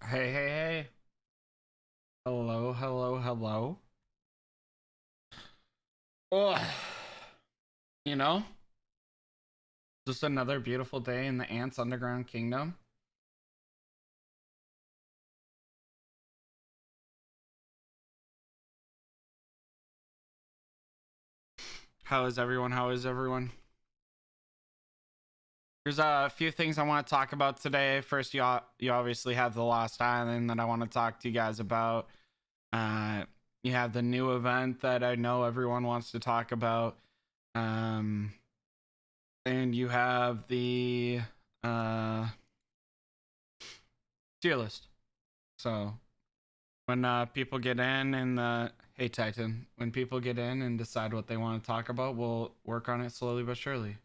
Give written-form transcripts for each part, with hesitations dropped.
Hey, hey, hey. Hello, hello, hello. Oh, you know, just another beautiful day in the Ants Underground Kingdom. How is everyone? How is everyone? There's a few things I want to talk about today. First, you obviously have the Lost Island that I want to talk to you guys about. Uh, you have the new event that I know everyone wants to talk about. Um, and you have the tier list. So when people get in and hey Titan, when people get in and decide what they want to talk about, we'll work on it slowly but surely.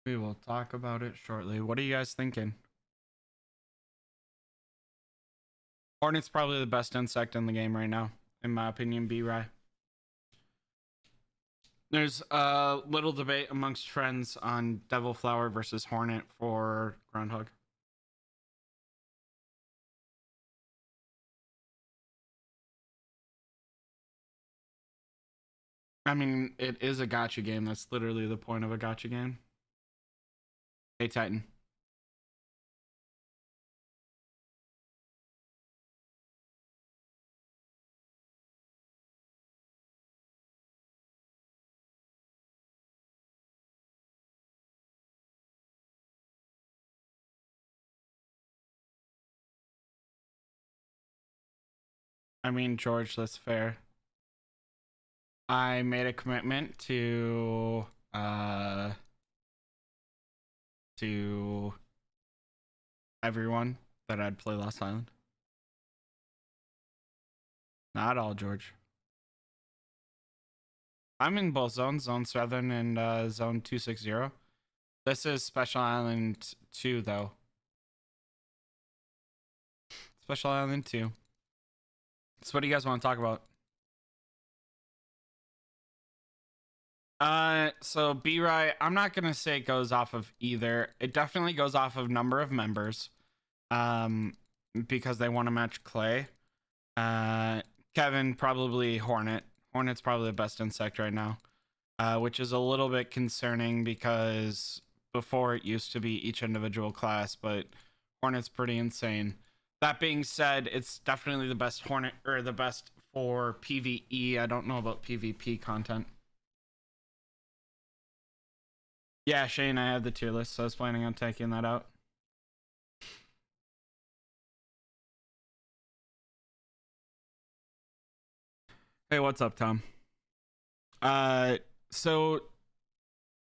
We will talk about it shortly. What are you guys thinking? Hornet's probably the best insect in the game right now, in my opinion. B-Rye. There's a little debate amongst friends on Devil Flower versus Hornet for Groundhog. I mean, it is a gotcha game. That's literally the point of a gotcha game. Hey Titan. I mean, George, that's fair. I made a commitment to everyone that I'd play Lost Island. Not all, George. I'm in both zones, Zone 7 and Zone 260. This is Special Island 2, though. Special Island 2. So what do you guys want to talk about? So B-Rye, I'm not gonna say it goes off of either. It definitely goes off of number of members. Um, because they want to match Clay. Uh, Kevin probably Hornet. Hornet's probably the best insect right now, which is a little bit concerning because before it used to be each individual class, but Hornet's pretty insane. That being said, it's definitely the best Hornet or the best for PvE. I don't know about PvP content. Yeah, Shane, I have the tier list, so I was planning on taking that out. Hey, what's up, Tom? Uh, so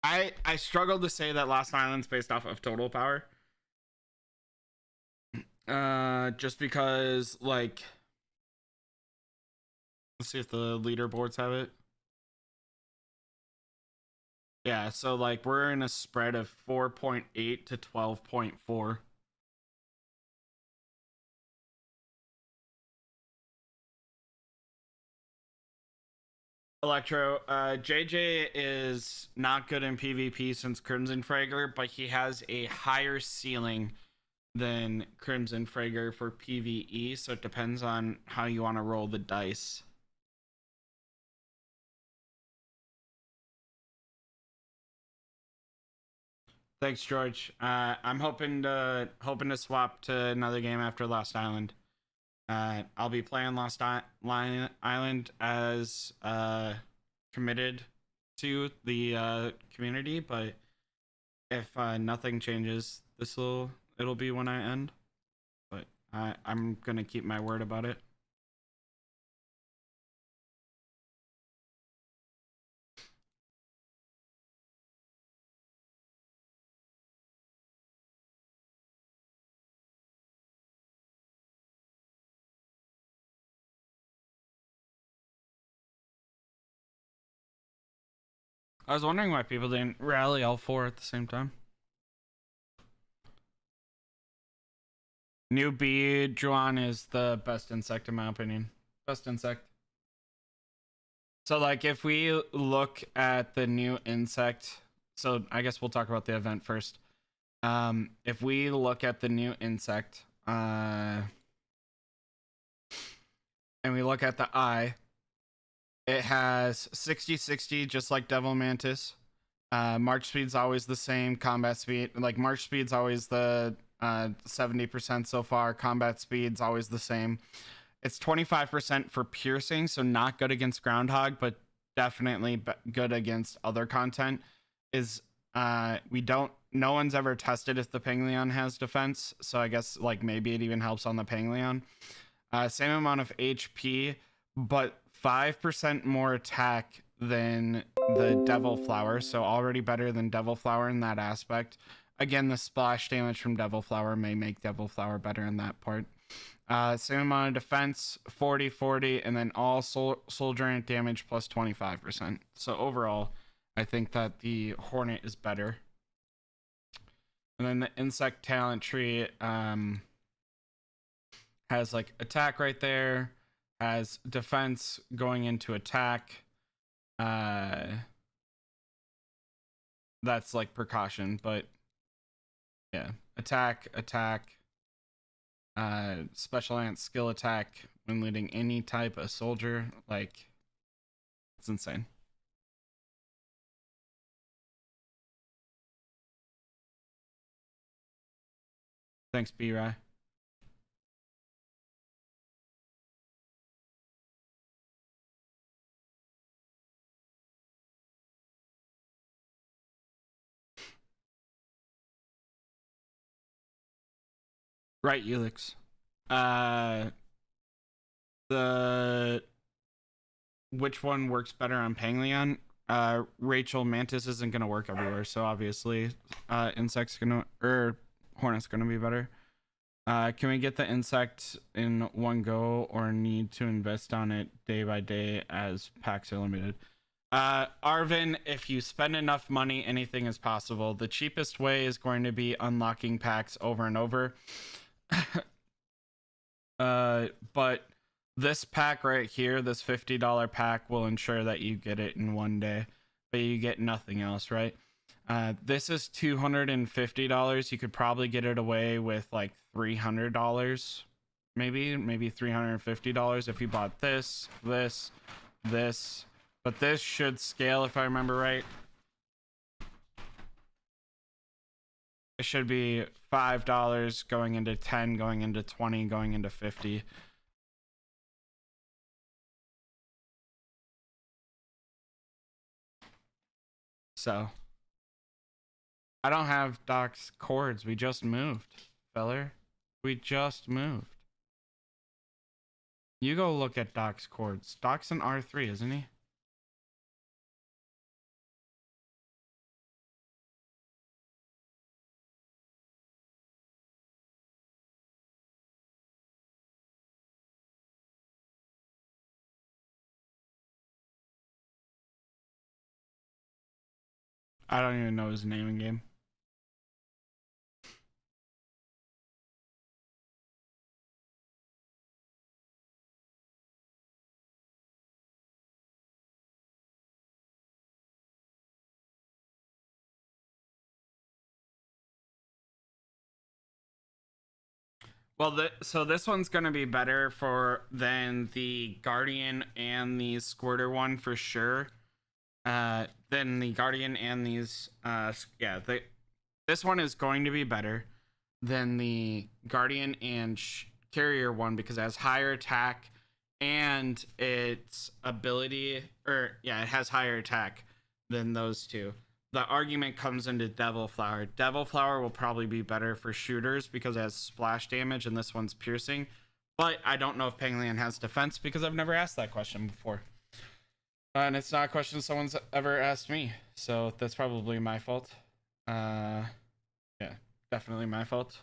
I struggled to say that Lost Island's based off of total power. Just because like, let's see if the leaderboards have it. Yeah, so like we're in a spread of 4.8 to 12.4. Electro, JJ is not good in PvP since Crimson Fragger, but he has a higher ceiling than Crimson Fragger for PvE, so it depends on how you want to roll the dice. Thanks, George. I'm hoping to swap to another game after Lost Island. I'll be playing Island as committed to the community, but if nothing changes, it'll be when I end. But I'm gonna keep my word about it. I was wondering why people didn't rally all four at the same time. New bee Juan is the best insect in my opinion. Best insect. So like if we look at the new insect, so I guess we'll talk about the event first. If we look at the new insect, and we look at the eye, it has 60-60 just like Devil Mantis. March speed's always the same. Combat speed, like March speed's always the 70% so far. Combat speed's always the same. It's 25% for piercing, so not good against Groundhog, but definitely good against other content. Is no one's ever tested if the Panglion has defense, so I guess like maybe it even helps on the Panglion. Same amount of HP, but 5% more attack than the Devil Flower, so already better than Devil Flower in that aspect. Again, the splash damage from Devil Flower may make Devil Flower better in that part. Same amount of defense, 40-40, and then all soul drain damage plus 25%. So overall, I think that the Hornet is better. And then the insect talent tree has like attack right there, has defense going into attack. That's like precaution, but yeah, attack, special ant skill attack when leading any type of soldier. Like, it's insane. Thanks, B-Rai. Right, Ulix. The which one works better on Panglion? Rachel, Mantis isn't gonna work everywhere, so obviously, insect's gonna Hornet's gonna be better. Can we get the insect in one go, or need to invest on it day by day as packs are limited? Arvin, if you spend enough money, anything is possible. The cheapest way is going to be unlocking packs over and over. But this pack right here, this $50 pack, will ensure that you get it in one day, but you get nothing else, right? This is $250. You could probably get it away with like $300, maybe $350 if you bought this, but this should scale if I remember right. It should be $5 going into 10, going into 20, going into 50. So I don't have Doc's cords. We just moved, feller. We just moved. You go look at Doc's cords. Doc's an R3, isn't he? I don't even know his name in game. Well, so this one's gonna be better than the Guardian and the Squirter one for sure. Than the Guardian and these. This one is going to be better than the Guardian and Carrier one because it has higher attack and its ability, it has higher attack than those two. The argument comes into Devil Flower. Devil Flower will probably be better for shooters because it has splash damage and this one's piercing. But I don't know if Panglion has defense because I've never asked that question before. And it's not a question someone's ever asked me. So that's probably my fault. Yeah, definitely my fault.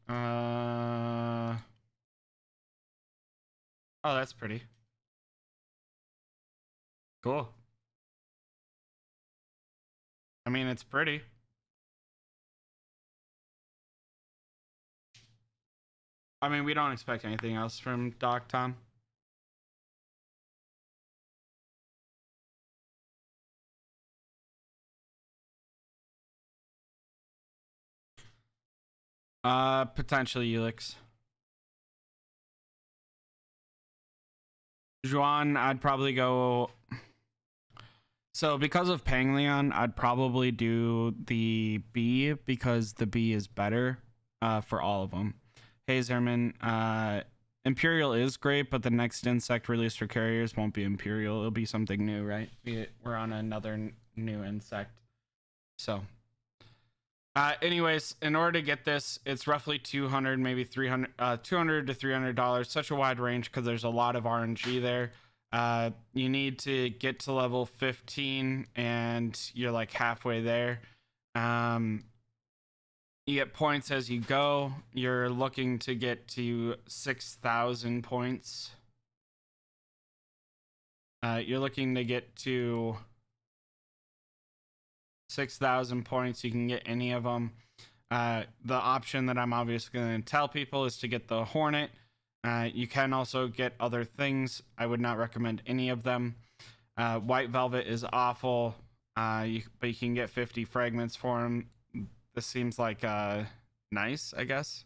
Oh, that's pretty. Cool. I mean, it's pretty. I mean, we don't expect anything else from Doc Tom. Potentially Ulix. Juan, I'd probably go. So because of Panglion, I'd probably do the B because the B is better for all of them. Hey Zerman, Imperial is great, but the next insect release for carriers won't be Imperial. It'll be something new, right? We're on another new insect. So anyways, in order to get this, it's roughly 200, maybe 300, $200 to $300. Such a wide range because there's a lot of RNG there. You need to get to level 15 and you're like halfway there. You get points as you go. You're looking to get to 6,000 points. You're looking to get to 6,000 points. You can get any of them. The option that I'm obviously going to tell people is to get the Hornet. You can also get other things. I would not recommend any of them. White Velvet is awful, but you can get 50 fragments for them. This seems like nice, I guess.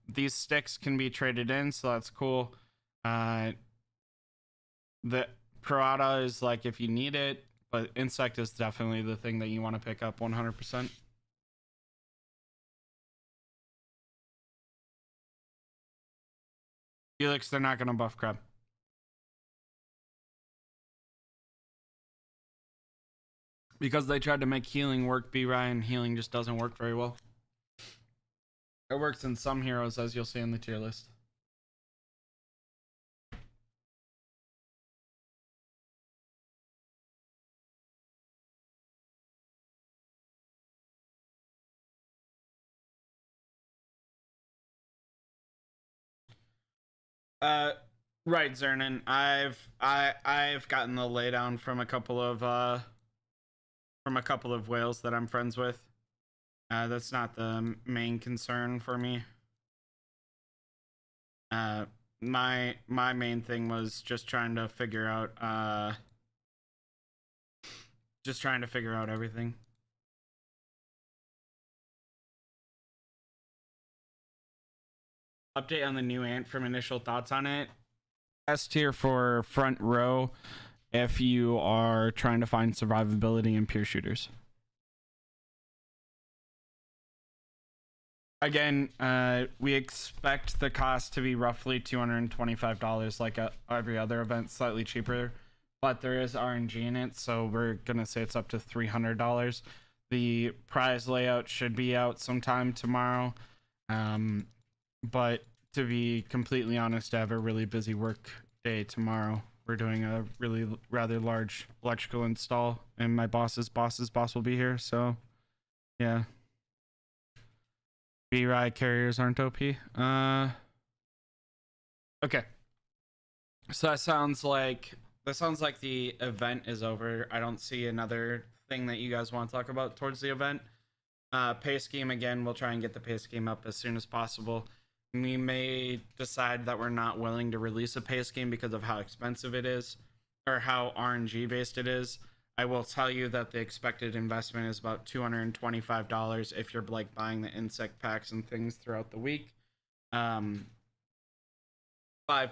These sticks can be traded in, so that's cool. The Parada is like if you need it, but Insect is definitely the thing that you want to pick up 100%. Felix, they're not going to buff crab. Because they tried to make healing work, B Ryan, healing just doesn't work very well. It works in some heroes, as you'll see in the tier list. Right, Zernan. I've gotten the laydown from a couple of whales that I'm friends with. That's not the main concern for me. My main thing was just trying to figure out everything. Update on the new ant from initial thoughts on it. S tier for front row if you are trying to find survivability in pure shooters. Again, we expect the cost to be roughly $225 like every other event, slightly cheaper, but there is RNG in it, so we're gonna say it's up to $300. The prize layout should be out sometime tomorrow, but to be completely honest, I have a really busy work day tomorrow. We're doing a really rather large electrical install, and my boss's boss will be here, so yeah. B-Ride carriers aren't OP. Okay. So that sounds like the event is over. I don't see another thing that you guys want to talk about towards the event. Pay scheme again, we'll try and get the pay scheme up as soon as possible. We may decide that we're not willing to release a pay scheme because of how expensive it is or how RNG based it is. I will tell you that the expected investment is about $225 if you're like buying the insect packs and things throughout the week. 5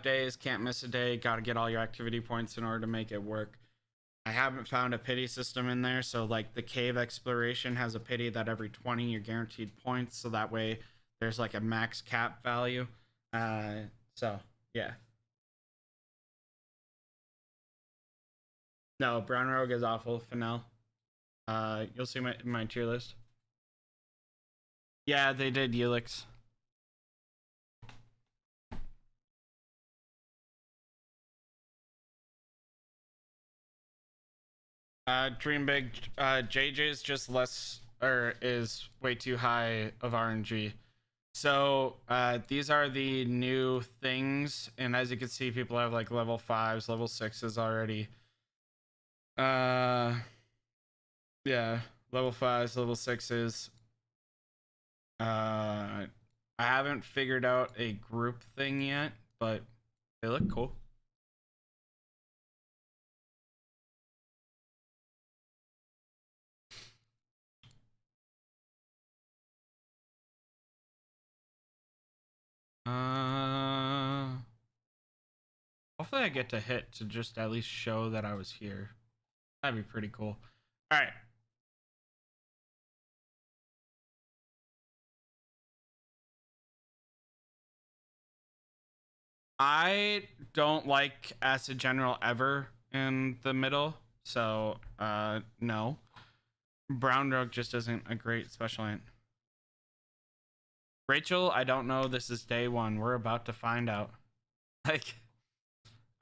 days, can't miss a day, got to get all your activity points in order to make it work. I haven't found a pity system in there, so like the cave exploration has a pity that every 20 you're guaranteed points, so that way there's like a max cap value. So yeah. No, Brown Rogue is awful. Fennel. You'll see my tier list. Yeah, they did Ulix. Dream Big. JJ's just less, or is way too high of RNG. So these are the new things, and as you can see, people have like level 5s, level 6s already. Yeah, Yeah, level 5s, level 6s. I haven't figured out a group thing yet, but they look cool. Hopefully I get to hit to just at least show that I was here. That'd be pretty cool. All right. I don't like Acid General ever in the middle, so no. Brown Rogue just isn't a great special ant. Rachel, I don't know. This is day one. We're about to find out. Like,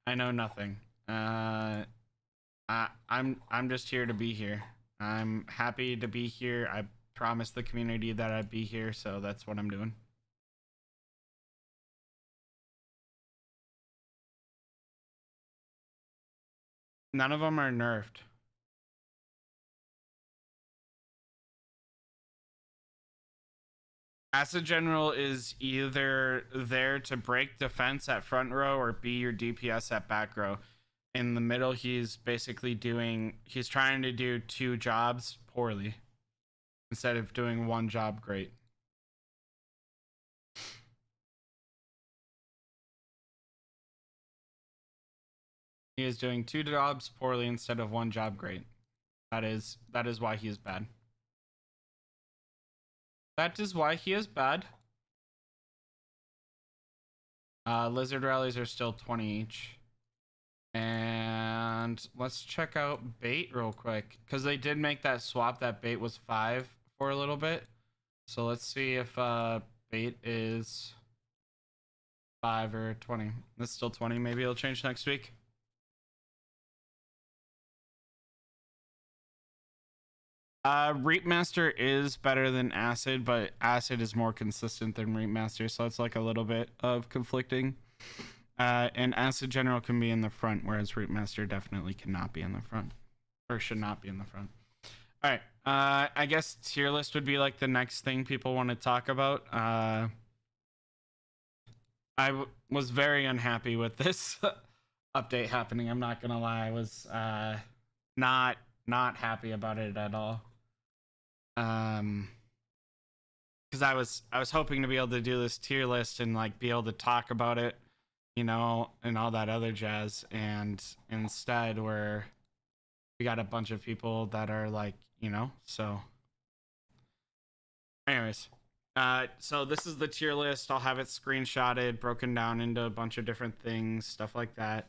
I know nothing. I'm just here to be here. I'm happy to be here. I promised the community that I'd be here, so that's what I'm doing. None of them are nerfed. Acid General is either there to break defense at front row or be your DPS at back row. In the middle, he's trying to do 2 jobs poorly instead of doing 1 job great. He is doing 2 jobs poorly instead of 1 job great. That is why he is bad. That is why he is bad. Lizard rallies are still 20 each. And let's check out bait real quick, because they did make that swap that bait was 5 for a little bit. So let's see if bait is 5 or 20. It's still 20. Maybe it'll change next week. Reapmaster is better than Acid, but Acid is more consistent than Reapmaster, so it's like a little bit of conflicting. And Acid General can be in the front, whereas Reapmaster definitely cannot be in the front, or should not be in the front. All right. I guess tier list would be like the next thing people want to talk about. I was very unhappy with this update happening. I'm not gonna lie. I was not happy about it at all. Because I was hoping to be able to do this tier list and like be able to talk about it, you know, and all that other jazz. And instead, we got a bunch of people that are like, you know, so. Anyways, so this is the tier list. I'll have it screenshotted, broken down into a bunch of different things, stuff like that.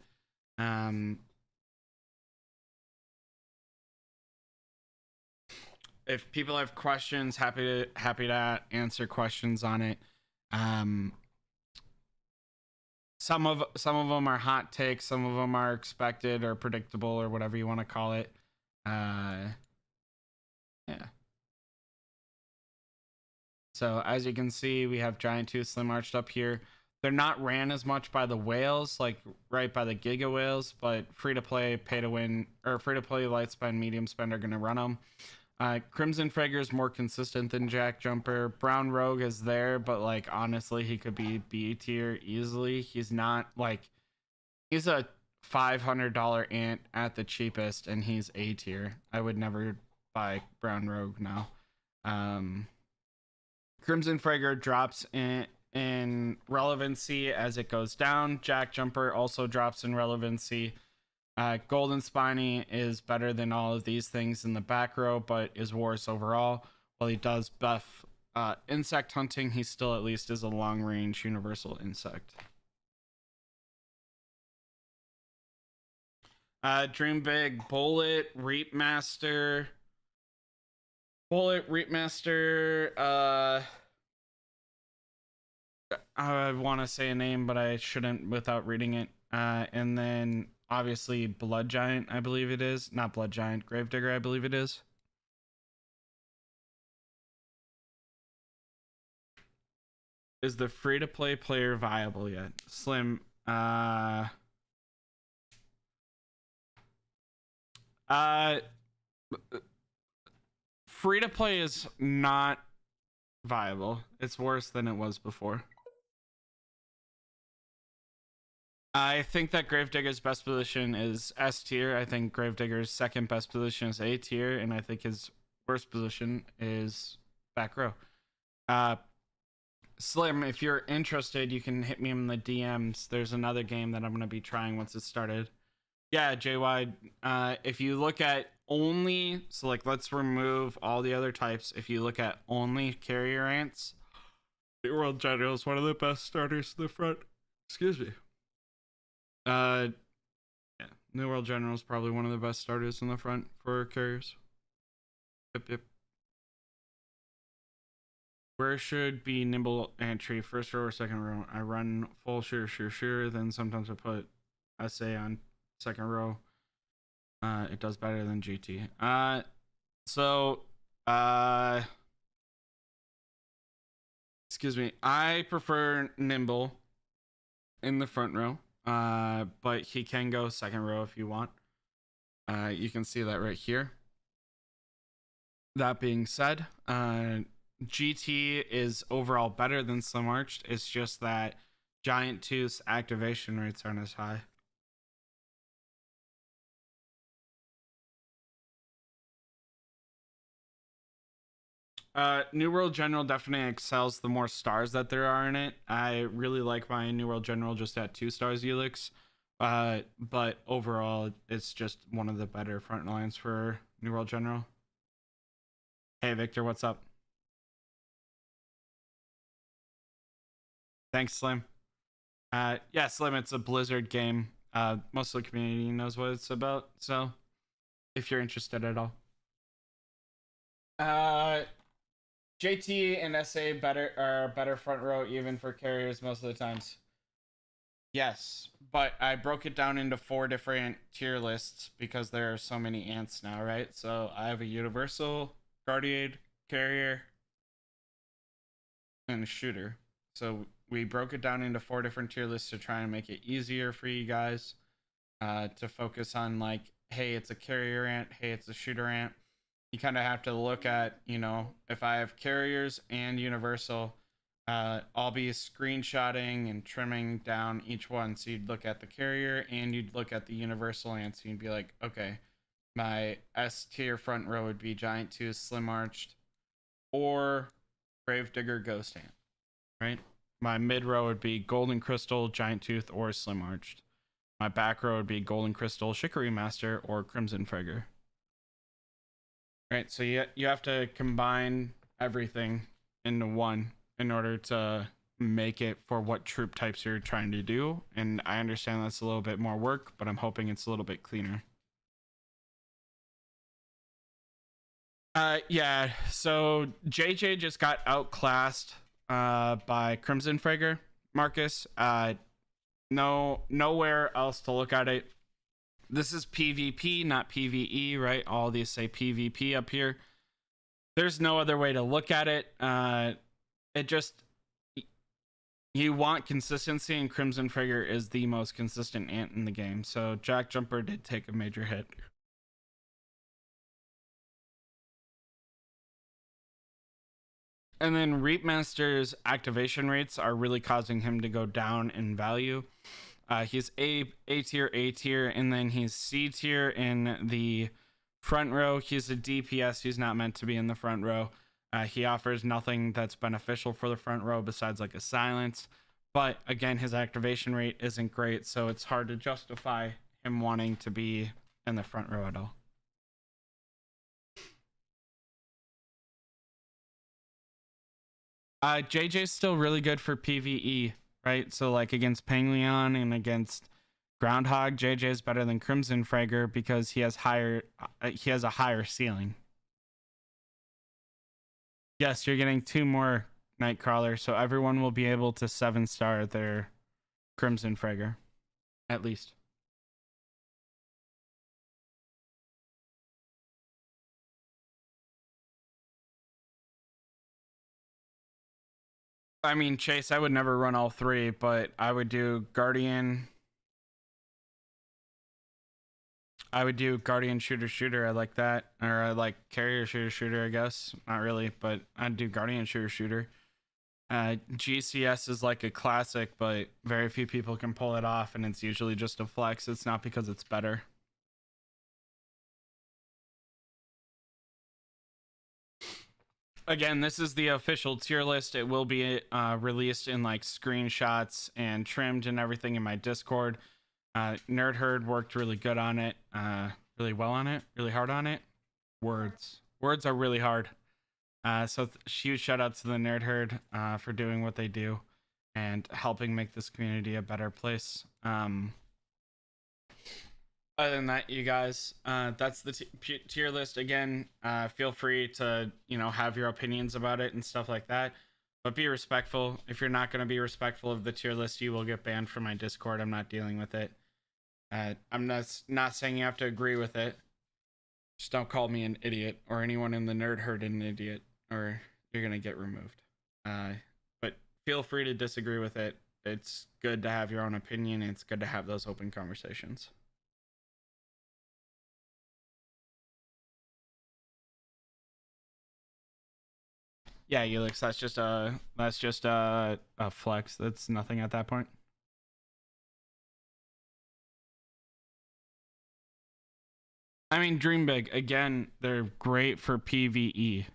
If people have questions, happy to answer questions on it. Some of them are hot takes, some of them are expected or predictable or whatever you want to call it. Yeah. So as you can see, we have Giant Tooth Slim Arched up here. They're not ran as much by the whales, like right by the Giga Whales, but free to play, pay to win, or free to play, light spend, medium spend are going to run them. Crimson Fragger is more consistent than Jack Jumper. Brown Rogue is there, but like honestly, he could be B tier easily. He's not like, he's a $500 ant at the cheapest, and he's A tier. I would never buy Brown Rogue now. Crimson Fragger drops in relevancy as it goes down. Jack Jumper also drops in relevancy. Golden Spiny is better than all of these things in the back row, but is worse overall. While he does buff insect hunting, he still at least is a long range universal insect. Dream Big, Bullet, Reapmaster. I want to say a name, but I shouldn't without reading it. And then obviously Blood Giant, I believe it is. Not Blood Giant, Gravedigger, I believe it is. Is the free-to-play player viable yet? Slim, free to play is not viable. It's worse than it was before. I think that Gravedigger's best position is S tier. I think Gravedigger's second best position is A tier, and I think his worst position is back row. Slim, if you're interested, you can hit me in the DMs. There's another game that I'm going to be trying once it started. Yeah, JY, if you look at only, so like let's remove all the other types. If you look at only carrier ants, New World General is one of the best starters in the front. Excuse me. Yeah, New World General is probably one of the best starters in the front for carriers. Yep. Where should be nimble entry? First row or second row? I run full sure. Then sometimes I put SA on second row. It does better than GT. Excuse me. I prefer nimble in the front row. But he can go second row if you want. You can see that right here. That being said, GT is overall better than Slim Arched. It's just that Giant Tooth's activation rates aren't as high. New World General definitely excels the more stars that there are in it. I really like my New World General just at 2 stars Helix. But overall, it's just one of the better front lines for New World General. Hey, Victor, what's up? Thanks, Slim. Yeah, Slim, it's a Blizzard game. Most of the community knows what it's about, so if you're interested at all. JT and SA are better front row even for carriers most of the times. Yes, but I broke it down into 4 different tier lists because there are so many ants now, right? So I have a universal, guardian, carrier, and a shooter. So we broke it down into 4 different tier lists to try and make it easier for you guys to focus on, like, hey, it's a carrier ant, hey, it's a shooter ant. You kind of have to look at, you know, if I have carriers and universal, I'll be screenshotting and trimming down each one. So you'd look at the carrier and you'd look at the universal ants. And you'd be like, okay, my S tier front row would be Giant Tooth, Slim Arched, or Gravedigger, Ghost Ant, right? My mid row would be Golden Crystal, Giant Tooth, or Slim Arched. My back row would be Golden Crystal, Chicory Master, or Crimson Frigger. Right, so you have to combine everything into one in order to make it for what troop types you're trying to do. And I understand that's a little bit more work, but I'm hoping it's a little bit cleaner. Yeah, so JJ just got outclassed by Crimson Frigger, Marcus. Nowhere else to look at it. This is PvP, not PvE, right? All these say PvP up here. There's no other way to look at it. It just, you want consistency, and Crimson Frigger is the most consistent ant in the game. So Jack Jumper did take a major hit. And then Reapmaster's activation rates are really causing him to go down in value. He's A tier, and then he's C tier in the front row. He's a DPS. He's not meant to be in the front row. He offers nothing that's beneficial for the front row besides like a silence. But again, his activation rate isn't great, so it's hard to justify him wanting to be in the front row at all. JJ's still really good for PvE, right? So like against Panglion and against Groundhog, JJ is better than Crimson Frigger because he has a higher ceiling. Yes, you're getting 2 more Nightcrawler, so everyone will be able to 7-star their Crimson Frigger, at least. I mean, Chase, I would never run all 3, but I would do Guardian. I would do guardian shooter shooter. I like that. Or I like carrier shooter shooter, I guess. Not really, but I'd do guardian shooter shooter. GCS is like a classic, but very few people can pull it off, and it's usually just a flex. It's not because it's better. Again, this is the official tier list. It will be released in like screenshots and trimmed and everything in my Discord. Nerd Herd worked really good on it, really well on it, really hard on it. Words are really hard. So huge shout out to the Nerd Herd for doing what they do and helping make this community a better place. Other than that, you guys, that's the tier list. Again, feel free to, have your opinions about it and stuff like that, but be respectful. If you're not going to be respectful of the tier list, you will get banned from my Discord. I'm not dealing with it. I'm not saying you have to agree with it. Just don't call me an idiot or anyone in the Nerd Herd an idiot, or you're going to get removed. But feel free to disagree with it. It's good to have your own opinion. It's good to have those open conversations. Yeah, Ulix, that's just a flex. That's nothing at that point. I mean, dream big. Again, they're great for PvE.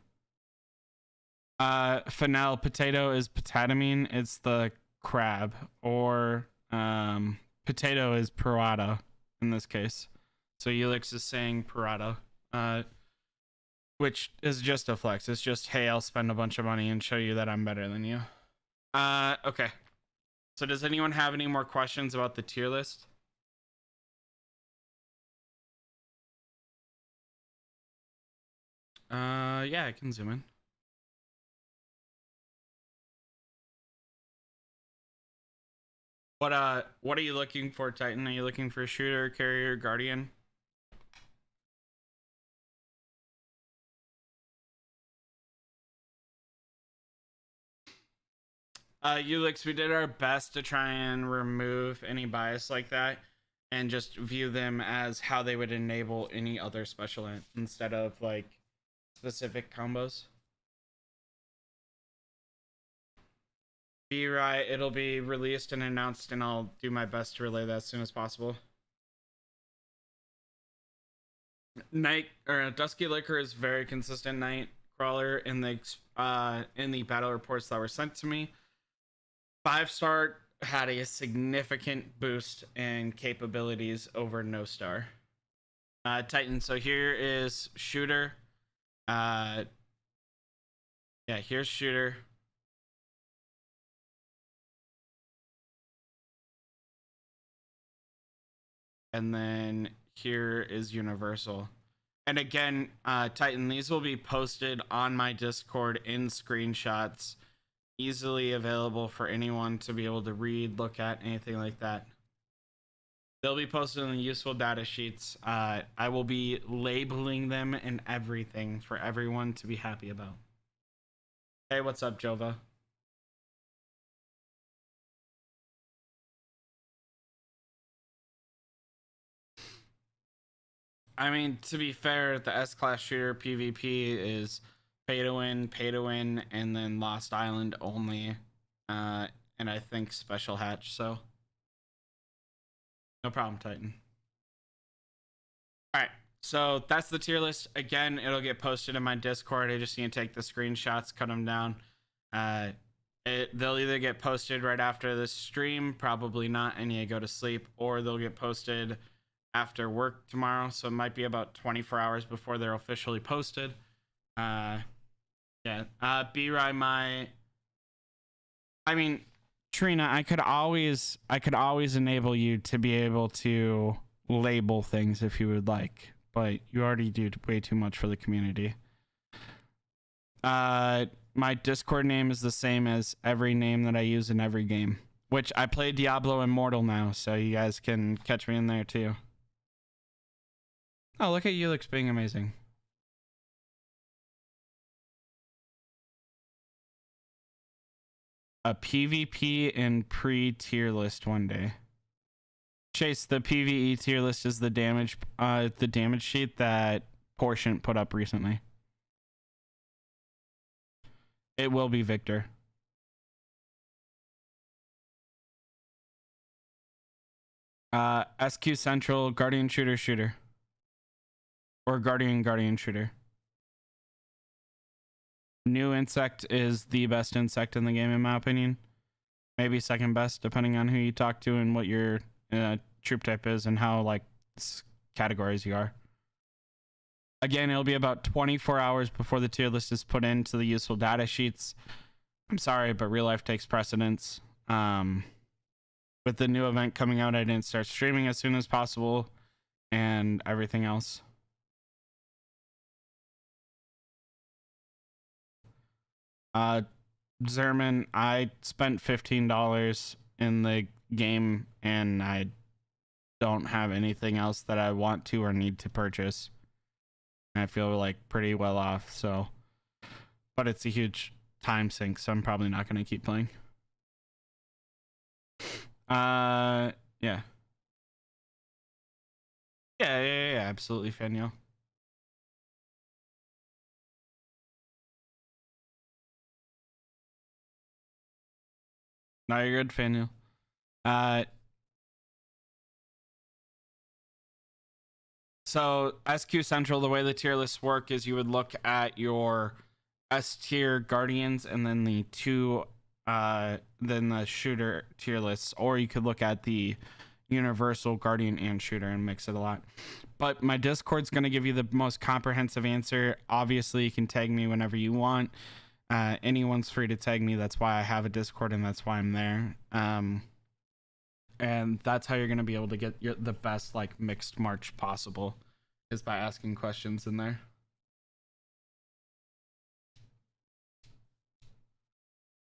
Fennel potato is patatamine. It's the crab, or potato is parada in this case. So Ulix is saying parada. Which is just a flex. It's just, hey, I'll spend a bunch of money and show you that I'm better than you. Okay. So does anyone have any more questions about the tier list? Yeah, I can zoom in. What are you looking for, Titan? Are you looking for shooter, carrier, guardian? Ulix, we did our best to try and remove any bias like that and just view them as how they would enable any other special instead of like specific combos. Be right, it'll be released and announced, and I'll do my best to relay that as soon as possible. Night or Dusky Liquor is very consistent night crawler in the battle reports that were sent to me. 5-star had a significant boost in capabilities over no star. Titan, so here is shooter. Yeah, here's shooter. And then here is universal. And again, Titan, these will be posted on my Discord in screenshots, easily available for anyone to be able to read, look at, anything like that. They'll be posted in the useful data sheets. I will be labeling them and everything for everyone to be happy about. Hey, what's up, Jova? I mean, to be fair, the S-Class shooter PvP is pay to win, and then Lost Island only. And I think Special Hatch, so. No problem, Titan. Alright, so that's the tier list. Again, it'll get posted in my Discord. I just need to take the screenshots, cut them down. They'll either get posted right after this stream, probably not, I need to go to sleep, or they'll get posted after work tomorrow, so it might be about 24 hours before they're officially posted. Yeah. B-Rye, I mean, Trina, I could always enable you to be able to label things if you would like, but you already do way too much for the community. My Discord name is the same as every name that I use in every game, which I play Diablo Immortal now, so you guys can catch me in there too. Oh, look at Ulix being amazing. A PvP and pre-tier list one day. Chase, the PvE tier list is the damage sheet that Portion put up recently. It will be Victor. SQ Central, Guardian Shooter. Or Guardian Shooter. New Insect is the best insect in the game, in my opinion. Maybe second best, depending on who you talk to and what your troop type is and how, like, categories you are. Again, it'll be about 24 hours before the tier list is put into the useful data sheets. I'm sorry, but real life takes precedence. With the new event coming out, I didn't start streaming as soon as possible and everything else. Zerman, I spent $15 in the game and I don't have anything else that I want to or need to purchase. I feel like pretty well off, so, but it's a huge time sink, so I'm probably not going to keep playing. Yeah. Yeah, absolutely, Faniel. No, you're good, Faniel. So SQ Central, the way the tier lists work is you would look at your S tier Guardians and then the then the Shooter tier lists, or you could look at the Universal Guardian and Shooter and mix it a lot. But my Discord's going to give you the most comprehensive answer. Obviously, you can tag me whenever you want. Anyone's free to tag me. That's why I have a Discord and that's why I'm there. And that's how you're going to be able to get the best, like, mixed march possible, is by asking questions in there.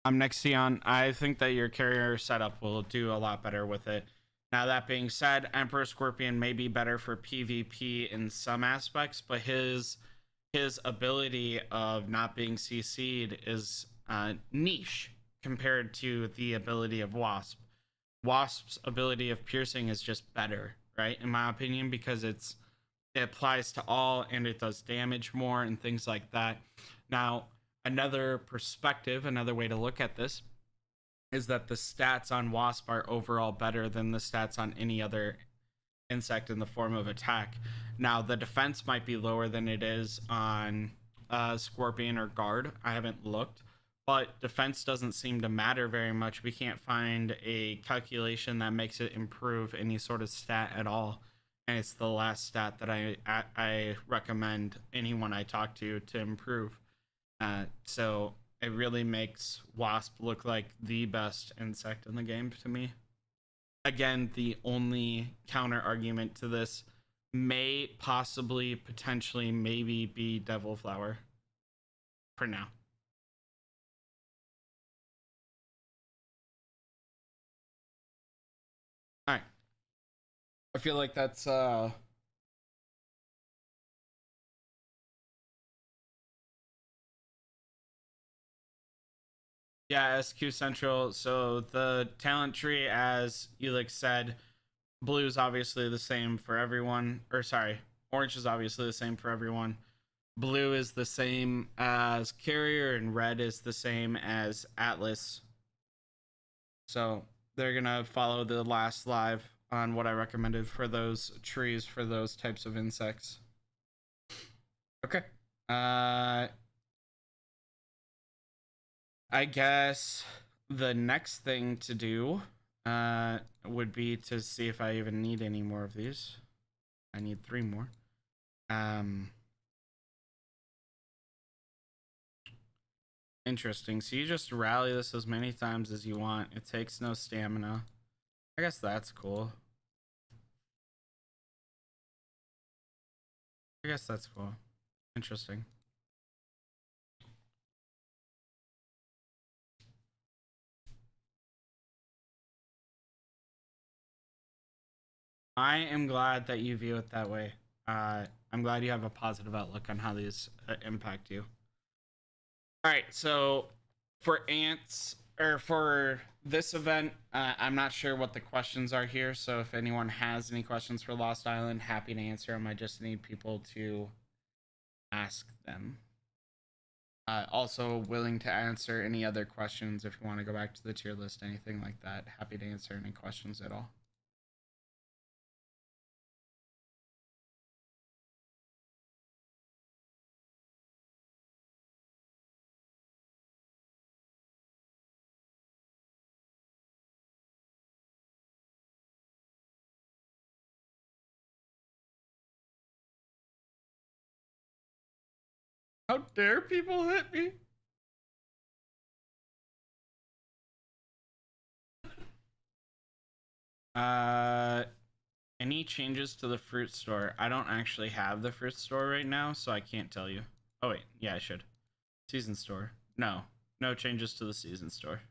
I'm Nexion. I think that your carrier setup will do a lot better with it. Now, that being said, Emperor Scorpion may be better for PvP in some aspects, but his ability of not being CC'd is niche compared to the ability of Wasp. Wasp's ability of piercing is just better, right, in my opinion, because it applies to all and it does damage more and things like that. Now, another perspective, another way to look at this is that the stats on Wasp are overall better than the stats on any other insect in the form of attack. Now, the defense might be lower than it is on Scorpion or Guard. I haven't looked, but defense doesn't seem to matter very much. We can't find a calculation that makes it improve any sort of stat at all. And it's the last stat that I recommend anyone I talk to improve. So it really makes Wasp look like the best insect in the game to me. Again, the only counter argument to this may possibly, potentially, maybe be Devil Flower for now. All right. I feel like that's yeah, SQ Central. So the talent tree, as Elix said, blue is obviously the same for everyone. Or sorry, orange is obviously the same for everyone. Blue is the same as carrier, and red is the same as Atlas. So they're gonna follow the last live on what I recommended for those trees for those types of insects. Okay. I guess the next thing to do would be to see if I even need any more of these. I need 3 more. Interesting. So you just rally this as many times as you want. It takes no stamina. I guess that's cool. I guess that's cool. Interesting. I am glad that you view it that way. I'm glad you have a positive outlook on how these impact you. All right, so for ants, or for this event, I'm not sure what the questions are here, so if anyone has any questions for Lost Island, happy to answer them. I just need people to ask them. Also willing to answer any other questions if you want to go back to the tier list, anything like that. Happy to answer any questions at all. How dare people hit me? Any changes to the fruit store? I don't actually have the fruit store right now, so I can't tell you. Oh wait, yeah, I should. Season store. No. No changes to the season store.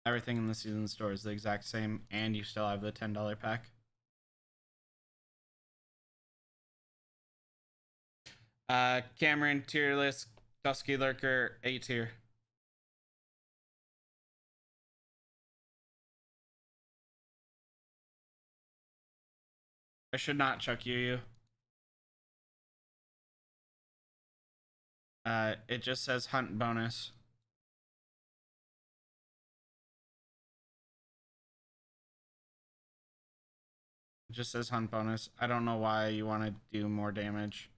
Everything in the season store is the exact same, and you still have the $10 pack. Cameron, tier list, Dusky Lurker, A tier. I should not chuck you. It just says hunt bonus. It just says hunt bonus. I don't know why you want to do more damage.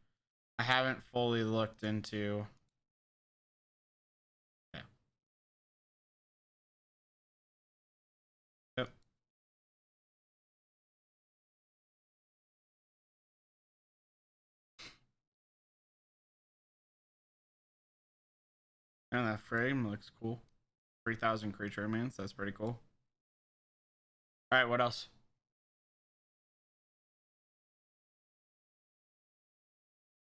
I haven't fully looked into. Yeah. Yep. And that frame looks cool. 3,000 creature remains. That's pretty cool. All right, what else?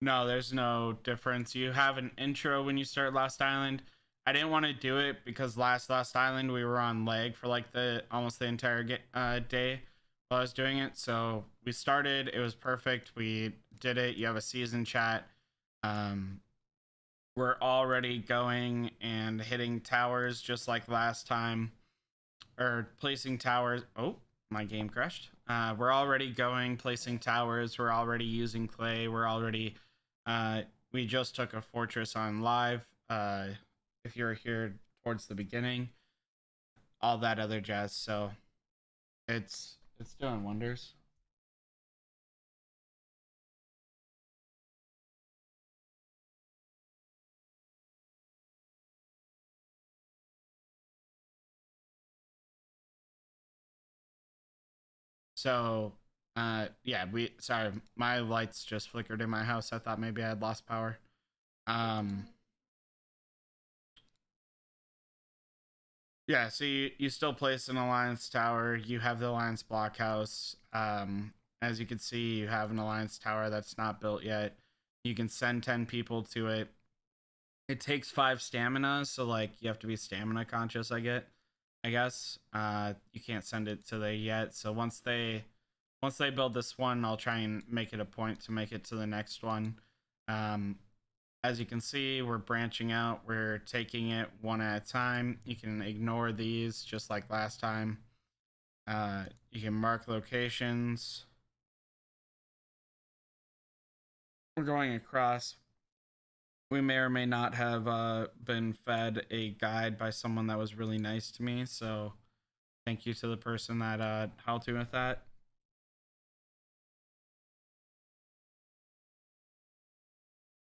No, there's no difference. You have an intro when you start Lost Island. I didn't want to do it because Lost Island we were on lag for like the almost the entire day while I was doing it. So we started. It was perfect. We did it. You have a season chat. We're already going and hitting towers just like last time, or placing towers. Oh, my game crashed. We're already going, placing towers. We're already using clay. We're already. We just took a fortress on live. If you're here towards the beginning, all that other jazz. So it's doing wonders. So yeah, we sorry, my lights just flickered in my house. I thought maybe I had lost power. Um Yeah, so you still place an alliance tower. You have the alliance blockhouse. As you can see, you have an alliance tower that's not built yet. You can send 10 people to it. It takes 5 stamina, so like you have to be stamina conscious, I guess. You can't send it to there yet. So once they build this one, I'll try and make it a point to make it to the next one. Um, as you can see, we're branching out. We're taking it one at a time. You can ignore these just like last time. You can mark locations. We're going across. We may or may not have been fed a guide by someone that was really nice to me. So thank you to the person that helped me with that.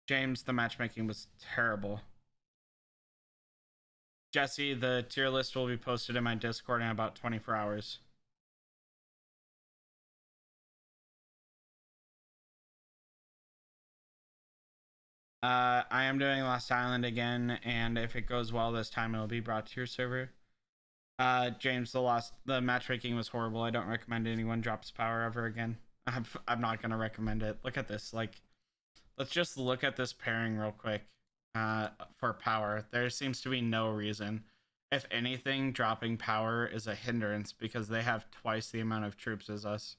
James, the matchmaking was terrible. Jesse, the tier list will be posted in my Discord in about 24 hours. I am doing Lost Island again, and if it goes well this time, it'll be brought to your server. James, the matchmaking was horrible. I don't recommend anyone drops power ever again. I'm not gonna recommend it. Look at this. Like, let's just look at this pairing real quick. For power, there seems to be no reason. If anything, dropping power is a hindrance because they have twice the amount of troops as us.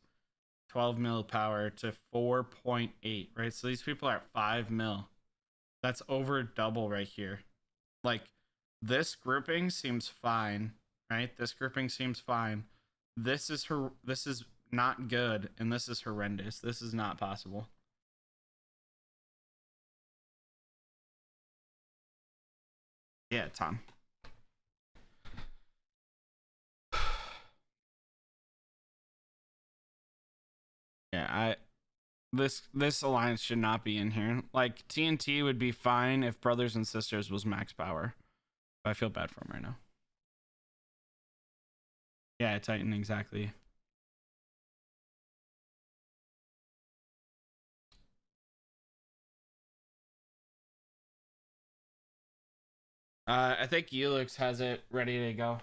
12 mil power to 4.8, right? So these people are at 5 mil. That's over double right here. Like, This grouping seems fine, right? This grouping seems fine. This is not good, and this is horrendous. This is not possible. Yeah, Tom. Yeah, this alliance should not be in here. Like TNT would be fine if Brothers and Sisters was max power. But I feel bad for him right now. Yeah, Titan, exactly. I think Ulix has it ready to go.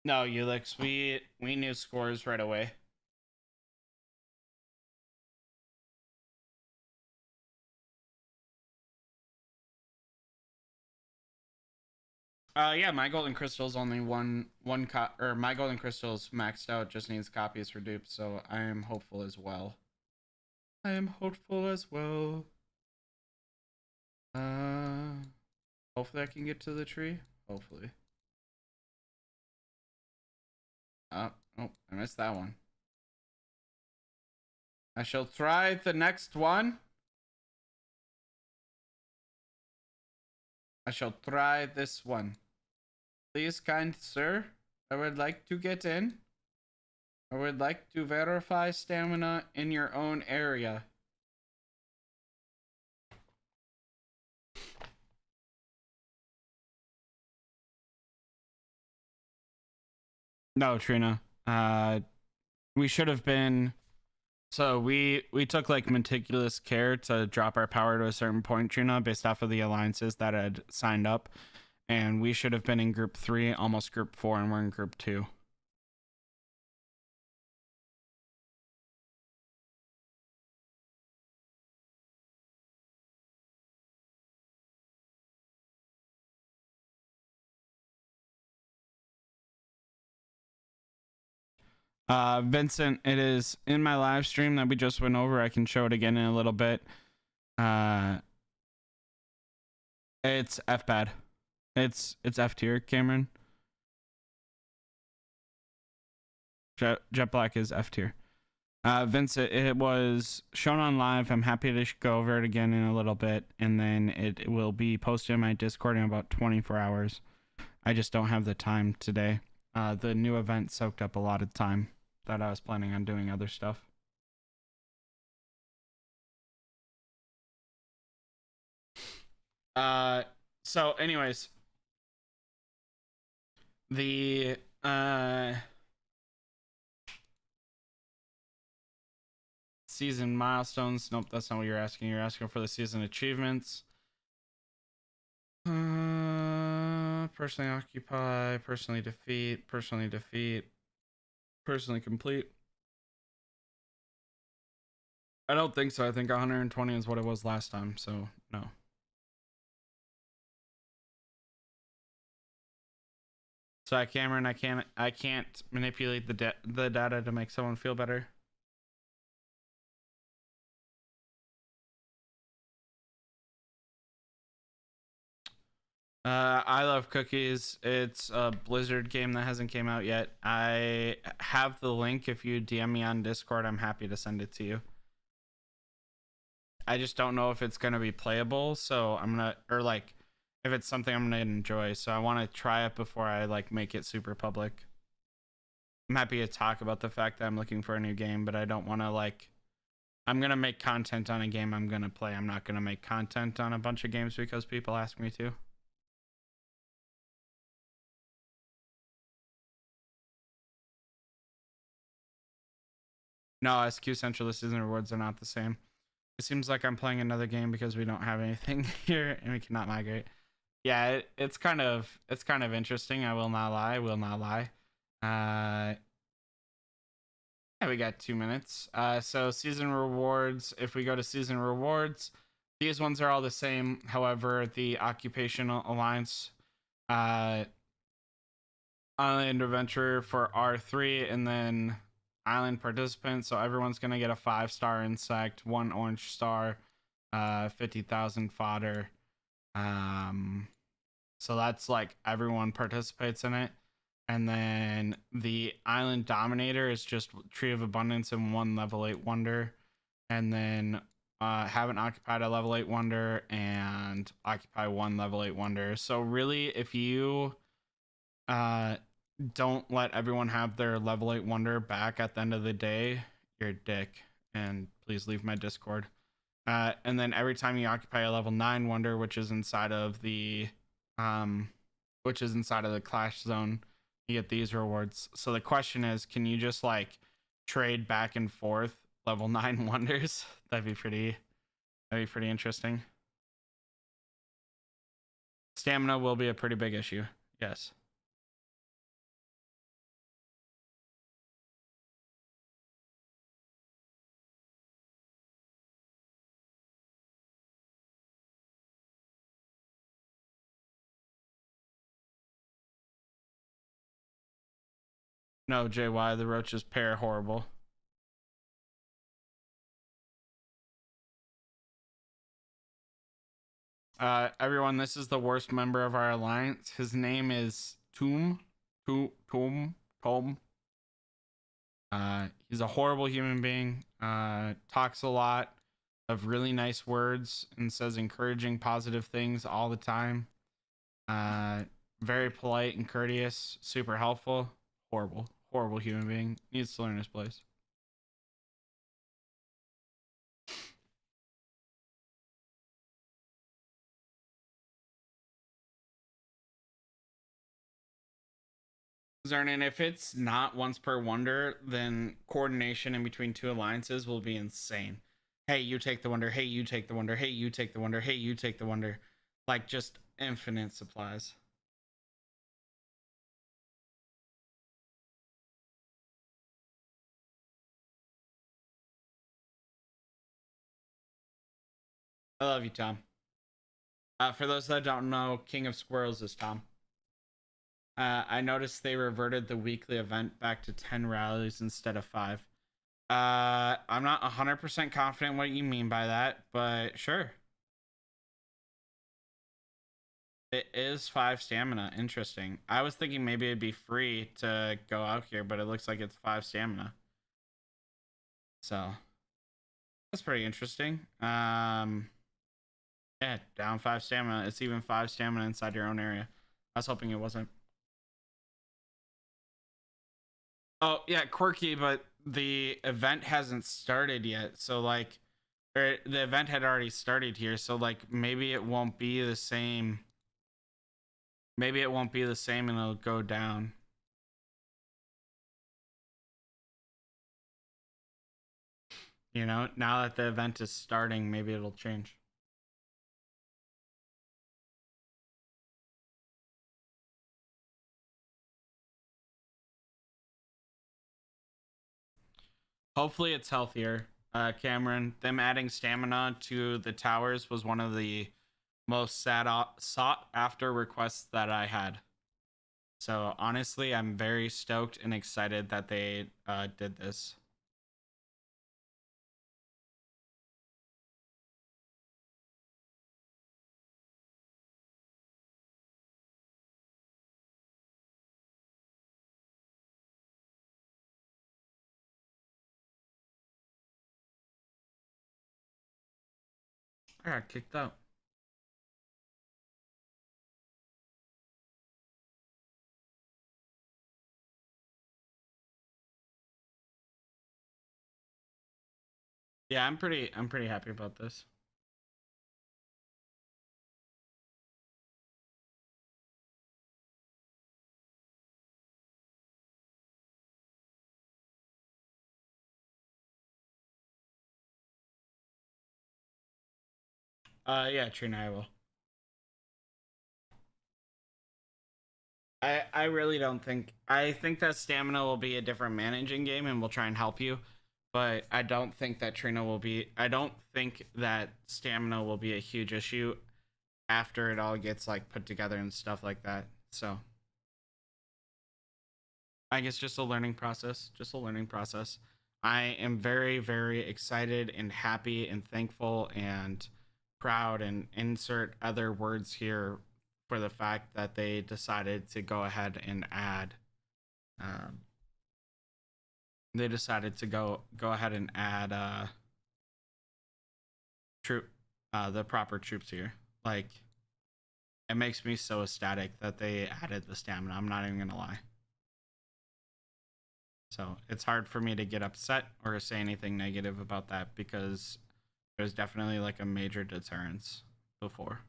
No, Ulix, we knew scores right away. Yeah, my golden crystal's only one or my golden crystal's maxed out, just needs copies for dupes, so I am hopeful as well. I am hopeful as well. Hopefully I can get to the tree. Hopefully. Oh, I missed that one. I shall try the next one. I shall try this one. Please, kind sir, I would like to get in. I would like to verify stamina in your own area. No, Trina. We should have been. So we took like meticulous care to drop our power to a certain point, Trina, based off of the alliances that had signed up, and we should have been in group 3, almost group 4, and we're in group 2. Vincent, it is in my live stream that we just went over. I can show it again in a little bit. It's F bad. It's F tier, Cameron. Jet Black is F tier. Vincent, it was shown on live. I'm happy to go over it again in a little bit, and then it will be posted in my Discord in about 24 hours. I just don't have the time today. The new event soaked up a lot of time that I was planning on doing other stuff. So anyways, the season milestones. Nope, that's not what you're asking. You're asking for the season achievements. Personally occupy, personally defeat, personally complete. I don't think so. I think 120 is what it was last time, so no. So Cameron, I can't manipulate the data to make someone feel better. I Love Cookies. It's a Blizzard game that hasn't came out yet. I have the link. If you DM me on Discord, I'm happy to send it to you. I just don't know if it's gonna be playable, so I'm gonna, or like, if it's something I'm gonna enjoy. So I want to try it before I like make it super public. I'm happy to talk about the fact that I'm looking for a new game, but I don't want to like. I'm gonna make content on a game I'm gonna play. I'm not gonna make content on a bunch of games because people ask me to. No, SQ Central, the season rewards are not the same. It seems like I'm playing another game because we don't have anything here and we cannot migrate. Yeah, it's kind of interesting. I will not lie. Yeah, we got 2 minutes. So season rewards. If we go to season rewards, these ones are all the same. However, the occupational alliance, island adventure for R3, and then island participant. So everyone's gonna get a 5-star insect, 1 orange star, 50,000 fodder. So that's like everyone participates in it. And then the Island Dominator is just Tree of Abundance and one level 8 wonder. And then haven't occupied a level 8 wonder and occupy one level 8 wonder. So really, if you don't let everyone have their level 8 wonder back at the end of the day, you're a dick. And please leave my Discord. And then every time you occupy a level 9 wonder, which is inside of the clash zone, you get these rewards. So the question is, can you just like trade back and forth level 9 wonders? That'd be pretty interesting. Stamina will be a pretty big issue. Yes. No, JY, the roaches pair horrible. Everyone, this is the worst member of our alliance. His name is Tom. He's a horrible human being. Talks a lot of really nice words and says encouraging, positive things all the time. Very polite and courteous, super helpful. Horrible human being. Needs to learn his place. Zernin, if it's not once per wonder, then coordination in between two alliances will be insane. Hey, you take the wonder. Hey, you take the wonder. Hey, you take the wonder. Hey, you take the wonder. Like just infinite supplies. I love you, Tom. For those that don't know, King of Squirrels is Tom. I noticed they reverted the weekly event back to 10 rallies instead of 5. I'm not 100% confident what you mean by that, but sure. It is 5 stamina. Interesting. I was thinking maybe it'd be free to go out here, but it looks like it's 5 stamina. So that's pretty interesting. Yeah, down 5 stamina. It's even 5 stamina inside your own area. I was hoping it wasn't. Oh yeah, quirky, but the event hasn't started yet. So like, or the event had already started here. So like, maybe it won't be the same. Maybe it won't be the same, and it'll go down. You know, now that the event is starting, maybe it'll change. Hopefully it's healthier. Cameron, them adding stamina to the towers was one of the most sought after requests that I had. So honestly, I'm very stoked and excited that they did this. I got kicked out. Yeah, I'm pretty happy about this. Yeah, Trina, I will. I really don't think, I think that stamina will be a different managing game and we'll try and help you, but I don't think that Trina will be, I don't think that stamina will be a huge issue after it all gets like put together and stuff like that. So I guess just a learning process, just a learning process. I am very excited and happy and thankful and proud and insert other words here for the fact that they decided to go ahead and add they decided to go ahead and add troop the proper troops here. Like, it makes me so ecstatic that they added the stamina. I'm not even gonna lie. So it's hard for me to get upset or say anything negative about that because there's definitely like a major deterrence before.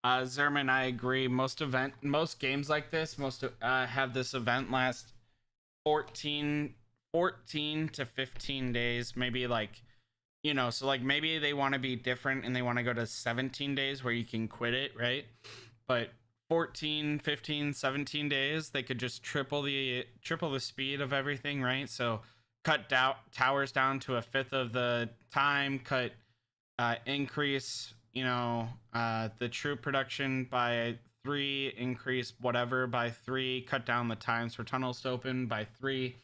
Zerman, I agree. Most games like this, have this event last 14 to 15 days, maybe, like, you know, so like maybe they want to be different and they want to go to 17 days where you can quit it, right? But 14, 15, 17 days, they could just triple the speed of everything, right? So cut down towers down to a fifth of the time, increase, you know, the troop production by 3, increase whatever by 3, cut down the times for tunnels to open by 3,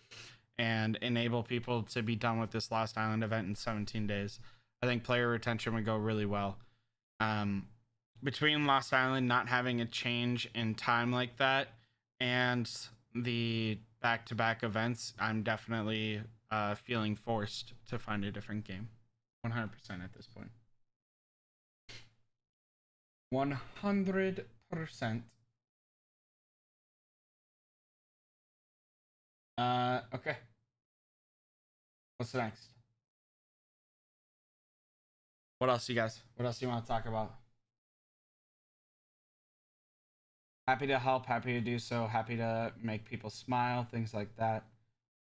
and enable people to be done with this Lost Island event in 17 days. I think player retention would go really well. Between Lost Island not having a change in time like that and the back-to-back events, I'm definitely feeling forced to find a different game. 100% at this point. 100%. Okay. What's next? What else, you guys? What else do you want to talk about? Happy to help, happy to do so, happy to make people smile, things like that.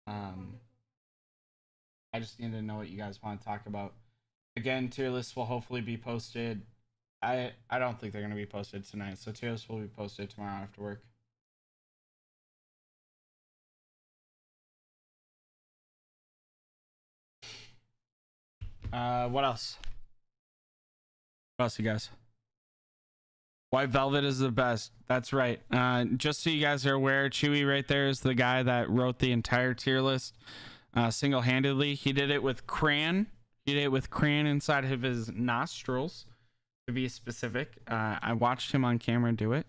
I just need to know what you guys want to talk about. Again, tier lists will hopefully be posted. I don't think they're going to be posted tonight, so tier lists will be posted tomorrow after work. What else? What else, you guys? White Velvet is the best. That's right. Just so you guys are aware, Chewy right there is the guy that wrote the entire tier list single-handedly. He did it with crayon. He did it with crayon inside of his nostrils, to be specific. I watched him on camera do it.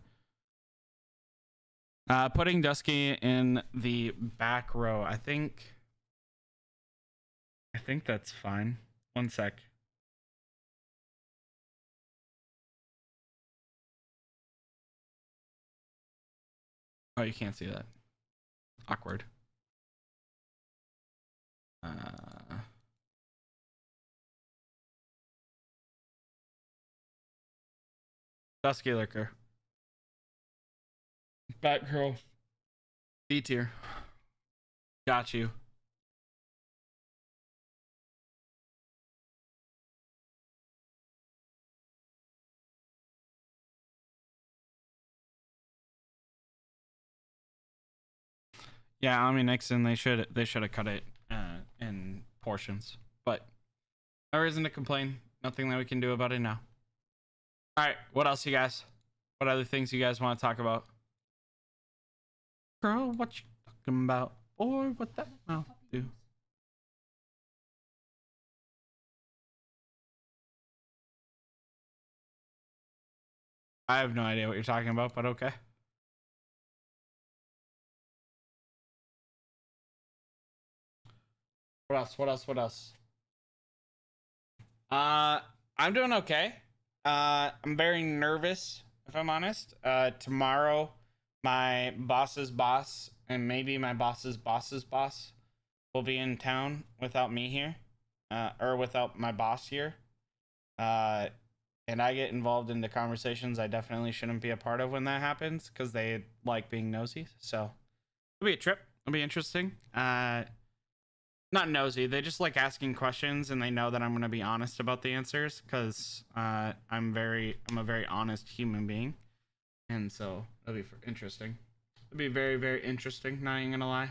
Putting Dusky in the back row. I think that's fine. One sec. Oh, you can't see that. Awkward. Dusky Liquor. Batgirl. B tier. Got you. Yeah, I mean Nixon, they should have cut it in portions, but no reason to complain. Nothing that we can do about it now. All right, what else, you guys? What other things you guys want to talk about? Girl, what you talking about? Or what that mouth do? I have no idea what you're talking about, but okay. What else? What else? What else? I'm doing okay. I'm very nervous, if I'm honest. Tomorrow, my boss's boss and maybe my boss's boss's boss will be in town without me here, or without my boss here. And I get involved in the conversations I definitely shouldn't be a part of when that happens because they like being nosy. So it'll be a trip. It'll be interesting. Not nosy. They just like asking questions, and they know that I'm gonna be honest about the answers because I'm a very honest human being, and so it'll be interesting. It'll be very, very interesting. Not even gonna lie.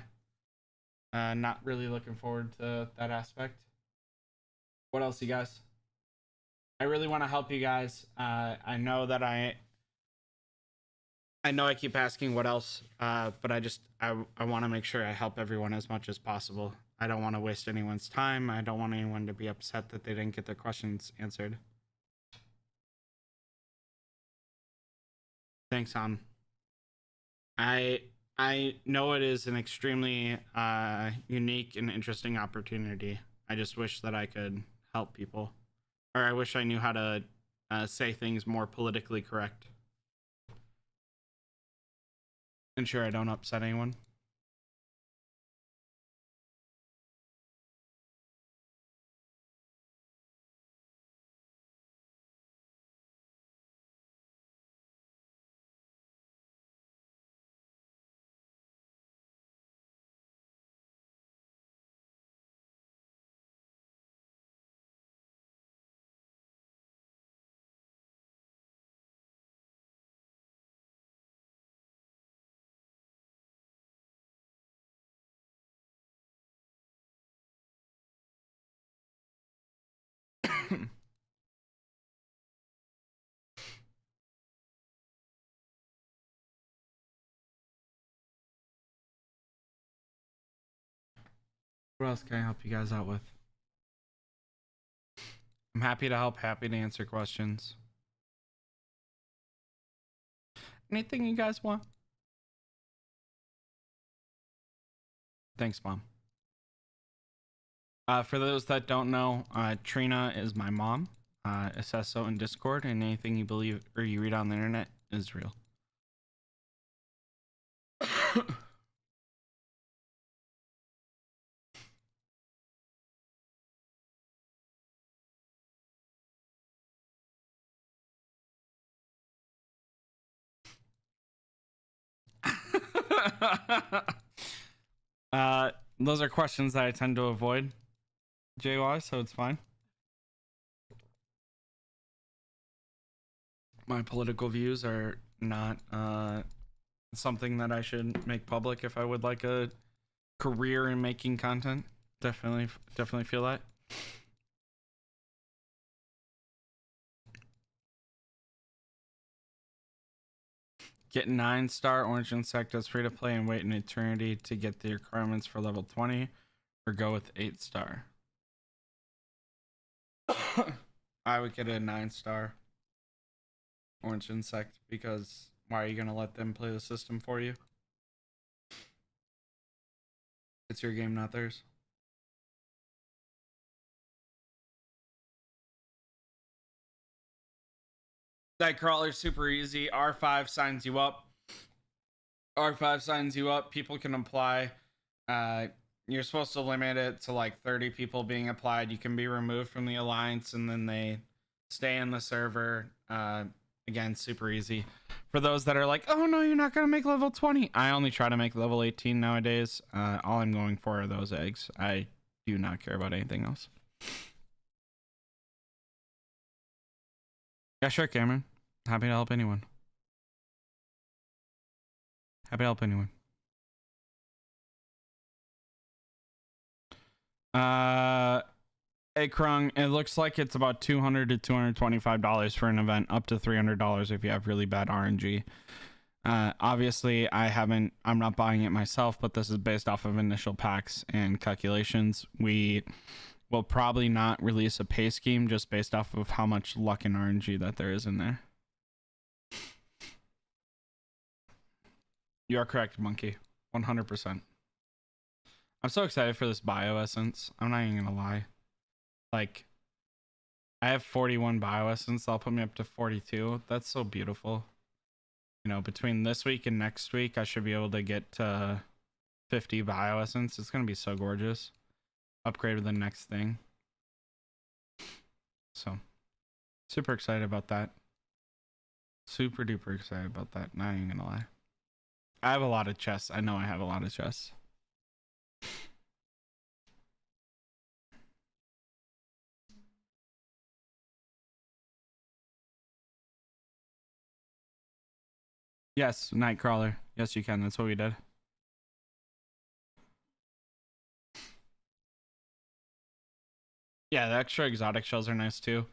Not really looking forward to that aspect. What else, you guys? I really want to help you guys. I know that I know I keep asking what else, but I want to make sure I help everyone as much as possible. I don't want to waste anyone's time. I don't want anyone to be upset that they didn't get their questions answered. Thanks, Han. I know it is an extremely unique and interesting opportunity. I just wish that I could help people, or I wish I knew how to say things more politically correct. Ensure I don't upset anyone. What else can I help you guys out with? I'm happy to help, happy to answer questions. Anything you guys want? Thanks, Mom. For those that don't know, Trina is my mom. It says so in Discord, and anything you believe or you read on the internet is real. Those are questions that I tend to avoid, JY, so it's fine. My political views are not something that I should make public if I would like a career in making content. Definitely feel that. Get 9-star Orange Insect as free to play and wait an eternity to get the requirements for level 20, or go with 8-star. I would get a 9-star Orange Insect, because why are you going to let them play the system for you? It's your game, not theirs. Nightcrawler's super easy. R5 signs you up. R5 signs you up. People can apply. You're supposed to limit it to like 30 people being applied. You can be removed from the alliance and then they stay in the server. Again, super easy. For those that are like, oh no, you're not gonna make level 20. I only try to make level 18 nowadays. All I'm going for are those eggs. I do not care about anything else. Yeah, sure, Cameron. Happy to help anyone. Happy to help anyone. Hey Krung, it looks like it's about $200 to $225 for an event, up to $300 if you have really bad RNG. Obviously, I'm not buying it myself, but this is based off of initial packs and calculations. We will probably not release a pay scheme just based off of how much luck and RNG that there is in there. You are correct, Monkey. 100%. I'm so excited for this bioessence. I'm not even gonna lie. Like, I have 41 bioessence. That'll put me up to 42. That's so beautiful. You know, between this week and next week, I should be able to get to 50 bioessence. It's gonna be so gorgeous. Upgrade to the next thing. So, super excited about that. Super duper excited about that. Not even gonna lie. I have a lot of chests. I know I have a lot of chests. Yes, Nightcrawler. Yes, you can. That's what we did. Yeah, the extra exotic shells are nice too.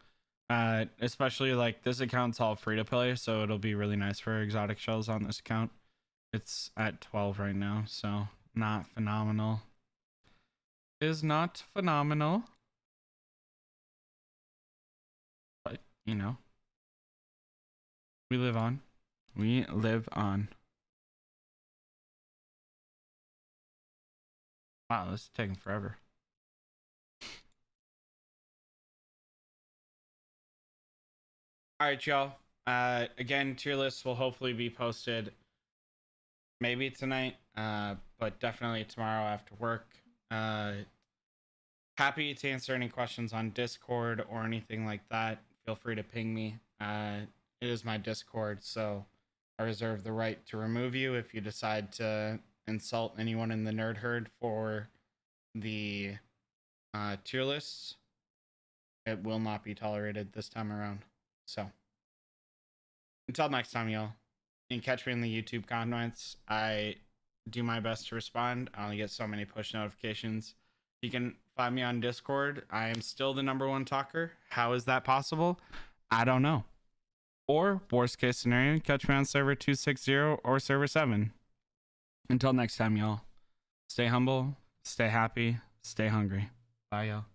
Especially like this account's all free to play, so it'll be really nice for exotic shells on this account. It's at 12 right now, so not phenomenal. Is not phenomenal. But, you know, we live on. We live on. Wow, this is taking forever. All right, y'all. Again, tier lists will hopefully be posted maybe tonight, but definitely tomorrow after work. Happy to answer any questions on Discord or anything like that. Feel free to ping me. It is my Discord, so I reserve the right to remove you if you decide to insult anyone in the nerd herd for the tier lists. It will not be tolerated this time around. So until next time, y'all. You can catch me in the YouTube comments. I do my best to respond. I only get so many push notifications. You can find me on Discord. I am still the #1 talker. How is that possible? I don't know. Or worst case scenario, catch me on server 260 or server 7. Until next time, y'all. Stay humble, stay happy, stay hungry. Bye, y'all.